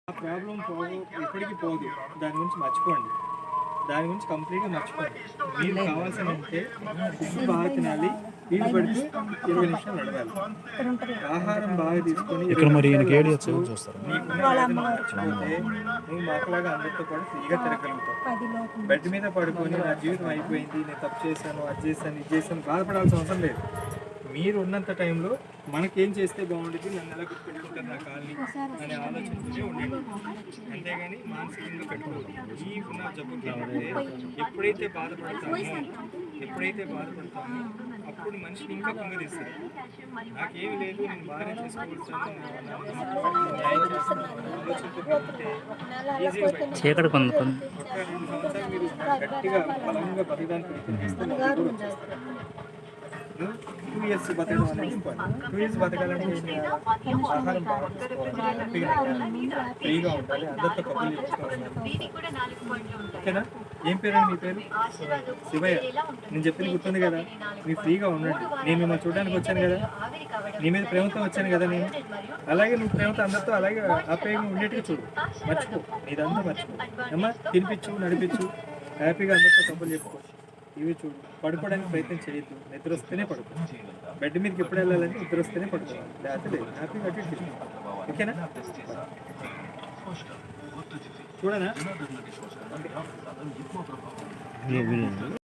ఆ ప్రాబ్లం ఎప్పటికీ పోదు. దాని గురించి మర్చిపోండి. దాని గురించి కంప్లీట్గా మర్చిపోండి. మీరు కావాల్సిందంటే ఫుడ్ బాగా తినాలి, నీళ్ళు పడితే 20 నిమిషాలు నడవాలి, ఆహారం బాగా తీసుకొని ఇక్కడ మరి మర్చిపోతే నువ్వు మాకులాగా అందరితో పాటు ఫ్రీగా తిరగలుగుతావు. బెడ్ మీద పడుకొని నా జీవితం అయిపోయింది, నేను తప్పు చేశాను, అది చేశాను, ఇది చేశాను బాధపడాల్సిన అవసరం లేదు. మీరు ఉన్నంత టైంలో మనకేం చేస్తే బాగుంటుంది, నన్ను ఎలా గుర్తుపెట్టుకుంటారు నా కాలనీ అనే ఆలోచనతోనే ఉండండి. అంతేగాని మానసికంగా పెట్టుకోవద్దు. ఈ ఉన్న జబ్బుకి ఎప్పుడైతే బాధపడతామో అప్పుడు మనిషిని ఇంకా పొంగదీస్తారు. నాకేమి లేదు, నేను బాగానే చేసుకోవచ్చు చీకటి కొంత ఒక 2 సంవత్సరాలు మీరు గట్టిగా బలంగా బతకడానికి 2 ఇయర్స్ బతకడం అనేది ఇంపార్టెంట్. 2 ఇయర్స్ బతకాలంటే ఏం చేయాలి? ఆహారం బాగా తీసుకోవాలి, హ్యాపీగా ఫ్రీగా ఉండాలి, అందరితో కబుర్లు చెప్పుకోవాలి. ఓకేనా? ఏం పేరు మీ పేరు? శివయ్య. నేను చెప్పింది గుర్తుంది కదా? మీరు ఫ్రీగా ఉండండి. నేను మిమ్మల్ని చూడడానికి వచ్చాను కదా, నీ మీద ప్రేమతో వచ్చాను కదా నేను. అలాగే నువ్వు ప్రేమతో అందరితో అలాగే ఆప్యాయంగా ఉండేట్టుగా చూడు. మర్చిపో, నీదంతా మర్చిపో అమ్మా. తినిపించు, నడిపించు, హ్యాపీగా అందరితో కబుర్లు చెప్పుకో. ఇవి చూడు. పడుకోవడానికి ప్రయత్నం చేయొద్దు. నిద్ర వస్తేనే పడుకో. బెడ్ మీదకి ఎప్పుడు వెళ్ళాలంటే నిద్ర వస్తేనే పడుకోవాలి, లేకపోతే లేదు. హ్యాపీగా అటు ఇటు. ఓకేనా? చూడనా?